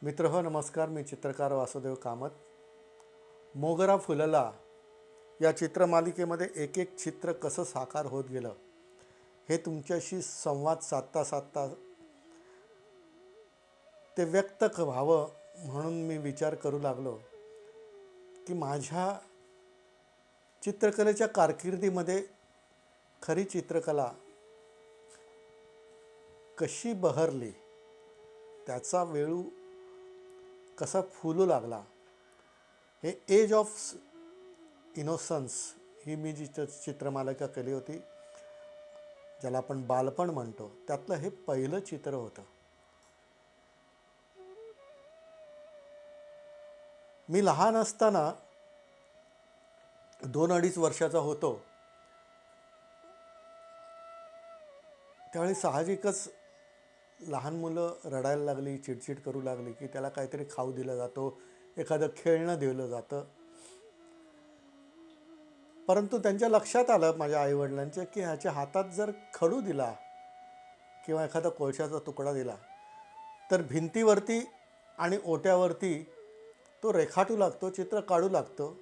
मित्रहो नमस्कार. मी चित्रकार वासुदेव कामत. मोगरा फुलला या चित्रमालिकेमध्ये एक एक चित्र कसं साकार होत गेलं हे तुमच्याशी संवाद साधता साधता ते व्यक्त व्हावं म्हणून मी विचार करू लागलो की माझ्या चित्रकलेच्या कारकिर्दीमध्ये खरी चित्रकला कशी बहरली, त्याचा वेळू कसा फुलू लागला, हे एज ऑफ इनोसन्स ही मी जी चित्रमालिका केली होती, ज्याला आपण बालपण म्हणतो, त्यातलं हे पहिलं चित्र होतं. मी लहान असताना 2-2.5 वर्षाचा होतो त्यावेळी साहजिकच लहान मुलं रडायला लागली, चिडचिड करू लागली की त्याला काहीतरी खाऊ दिलं जातो, एखादं खेळणं दिलं जातं. परंतु त्यांच्या लक्षात आलं माझ्या आईवडिलांच्या की ह्याच्या हातात जर खडू दिला किंवा एखादा कोळशाचा तुकडा दिला तर भिंतीवरती आणि ओट्यावरती तो रेखाटू लागतो, चित्र काढू लागतो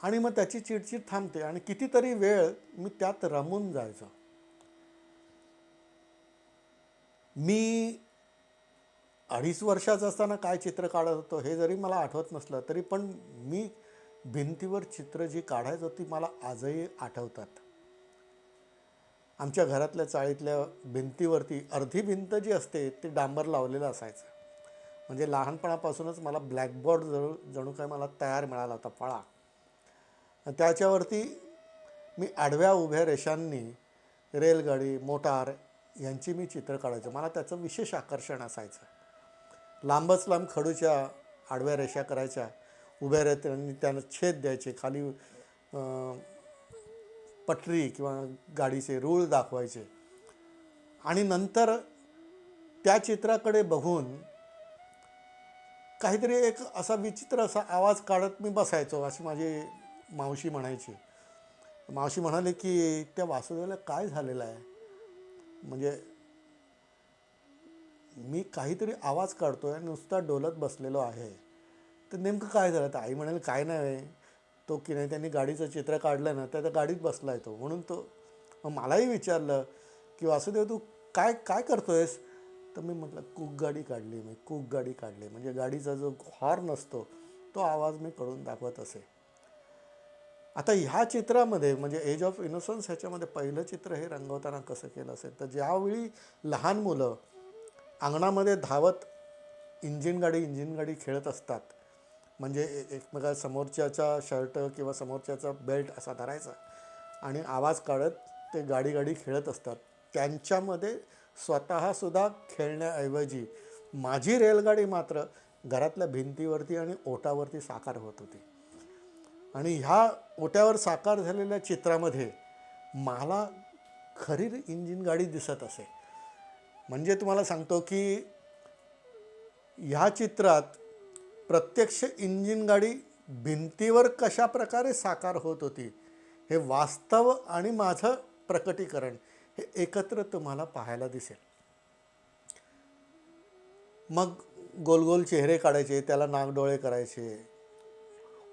आणि मग त्याची चिडचिड थांबते आणि कितीतरी वेळ मी त्यात रमून जायचो. मी 2.5 वर्षाचा असताना काय चित्र काढत होतो हे जरी मला आठवत नसलं तरी पण मी भिंतीवर चित्र जी काढायचो ती मला आजही आठवतात. आमच्या घरातल्या चाळीतल्या भिंतीवरती अर्धी भिंत जी असते ती डांबर लावलेलं असायचं. म्हणजे लहानपणापासूनच मला ब्लॅकबोर्ड जणू काय मला तयार मिळाला होता फळा. त्याच्यावरती मी आडव्या उभ्या रेषांनी रेलगाडी, मोटार यांची मी चित्र काढायचो. मला त्याचं विशेष आकर्षण असायचं. लांबच लांब खडूच्या आडव्या रेषा करायच्या, उभ्या रेषांनी त्यांना छेद द्यायचे, खाली पटरी किंवा गाडीचे रूळ दाखवायचे आणि नंतर त्या चित्राकडे बघून काहीतरी एक असा विचित्र असा आवाज काढत मी बसायचो, अशी माझी मावशी म्हणायची. मावशी म्हणाली की त्या वासुदेवला काय झालेलं आहे, म्हणजे मी काहीतरी आवाज काढतोय आणि नुसता डोलत बसलेलो आहे, तर नेमकं काय झालं. तर आई म्हणाली काय नाही, तो की नाही त्यांनी गाडीचं चित्र काढलं ना, त्या गाडीत बसलाय तो म्हणून तो. मग मलाही विचारलं की वासुदेव तू काय काय करतोयस. तर मी म्हटलं कूक गाडी काढली, मी कूक गाडी काढली. म्हणजे गाडीचा जो हॉर्न असतो तो आवाज मी करून दाखवत असे. आता ह्या चित्रामध्ये म्हणजे एज ऑफ इनोसन्स ह्याच्यामध्ये पहिलं चित्र हे रंगवताना कसं केलं असेल तर ज्यावेळी लहान मुलं अंगणामध्ये धावत इंजिन गाडी खेळत असतात, म्हणजे एकमेका समोरच्याचा शर्ट किंवा समोरच्याचा बेल्ट असा धरायचा आणि आवाज काढत ते गाडी खेळत असतात, त्यांच्यामध्ये स्वतःसुद्धा खेळण्याऐवजी माझी रेलगाडी मात्र घरातल्या भिंतीवरती आणि ओटावरती साकार होत होती. आणि ह्या ओट्यावर साकार झालेल्या चित्रामध्ये मला खरी इंजिन गाडी दिसत असे. म्हणजे तुम्हाला सांगतो की ह्या चित्रात प्रत्यक्ष इंजिन गाडी भिंतीवर कशा प्रकारे साकार होत होती हे वास्तव आणि माझं प्रकटीकरण हे एकत्र तुम्हाला पाहायला दिसेल. मग गोल चेहरे काढायचे, त्याला नाकडोळे करायचे,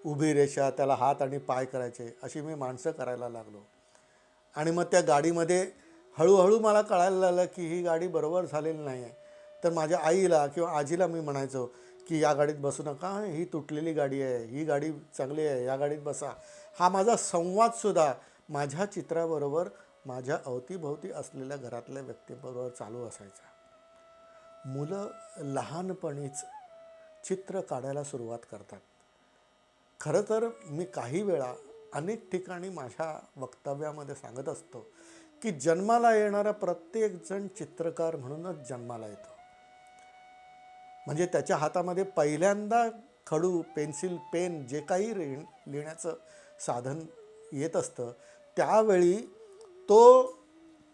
उभी रेषा, त्याला हात आणि पाय करायचे, अशी मी माणसं करायला लागलो. आणि मग त्या गाडीमध्ये हळूहळू मला कळायला लागलं की ही गाडी बरोबर झालेली नाही आहे. तर माझ्या आईला किंवा आजीला मी म्हणायचो की या गाडीत बसू नका, ही तुटलेली गाडी आहे, ही गाडी चांगली आहे, या गाडीत बसा. हा माझा संवादसुद्धा माझ्या चित्राबरोबर माझ्या अवतीभोवती असलेल्या घरातल्या व्यक्तीबरोबर चालू असायचा. मुलं लहानपणीच चित्र काढायला सुरुवात करतात. खरं तर मी काही वेळा अनेक ठिकाणी माझ्या वक्तव्यामध्ये सांगत असतो की जन्माला येणारा प्रत्येकजण चित्रकार म्हणूनच जन्माला येतो. म्हणजे त्याच्या हातामध्ये पहिल्यांदा खडू, पेन्सिल, पेन जे काही लिहिण्याचं साधन येत असतं त्यावेळी तो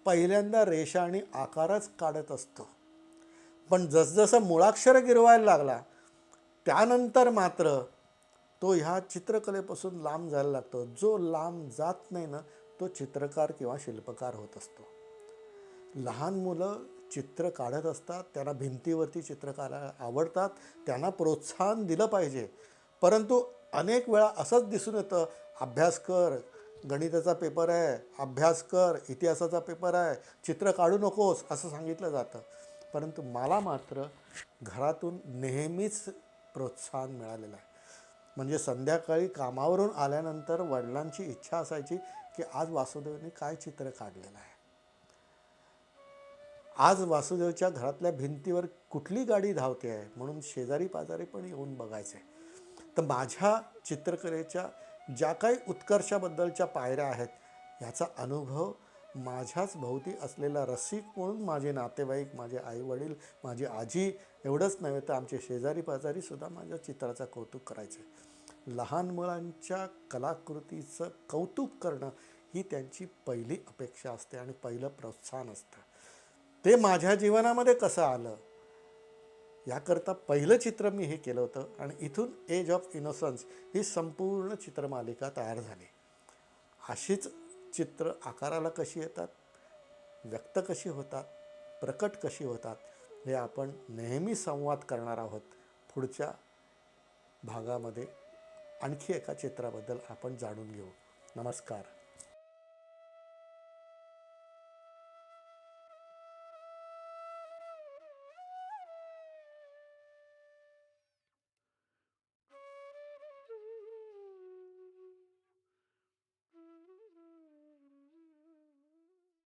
पहिल्यांदा रेषा आणि आकारच काढत असतो. पण जसजसं मुळाक्षर गिरवायला लागला त्यानंतर मात्र तो ह्या चित्रकलेपासून लांब जायला लागतो. जो लांब जात नाही ना तो चित्रकार किंवा शिल्पकार होत असतो. लहान मुलं चित्र काढत असतात, त्यांना भिंतीवरती चित्र काढायला आवडतात, त्यांना प्रोत्साहन दिलं पाहिजे. परंतु अनेक वेळा असंच दिसून येतं, अभ्यास कर, गणिताचा पेपर आहे, अभ्यास कर, इतिहासाचा पेपर आहे, चित्र काढू नकोस असं सांगितलं जातं. परंतु मला मात्र घरातून नेहमीच प्रोत्साहन मिळालेलं आहे. म्हणजे संध्याकाळी कामावरून आल्यानंतर वडिलांची इच्छा असायची की आज वासुदेवने काय चित्र काढलेलं आहे, आज वासुदेवच्या घरातल्या भिंतीवर कुठली गाडी धावते आहे, म्हणून शेजारी पाजारी पण येऊन बघायचे. तर माझ्या चित्रकलेच्या ज्या काही उत्कर्षाबद्दलच्या पायऱ्या आहेत याचा अनुभव माझ्याच भोवती असलेला रसिक म्हणून माझे नातेवाईक, माझे आईवडील, माझी आजी एवढंच नव्हे तर आमचे शेजारी पाजारीसुद्धा माझ्या चित्राचं कौतुक करायचे. लहान मुलांच्या कलाकृतीचं कौतुक करणं ही त्यांची पहिली अपेक्षा असते आणि पहिलं प्रोत्साहन असतं. ते माझ्या जीवनामध्ये कसं आलं याकरता पहिलं चित्र मी हे केलं होतं आणि इथून एज ऑफ इनोसन्स ही संपूर्ण चित्रमालिका तयार झाली. अशीच चित्र आकाराला कशी येतात, व्यक्त कशी होतात, प्रकट कशी होतात हे आपण नेहमी संवाद करणार आहोत. पुढच्या भागामध्ये आणखी एका चित्राबद्दल आपण जाणून घेऊ. नमस्कार.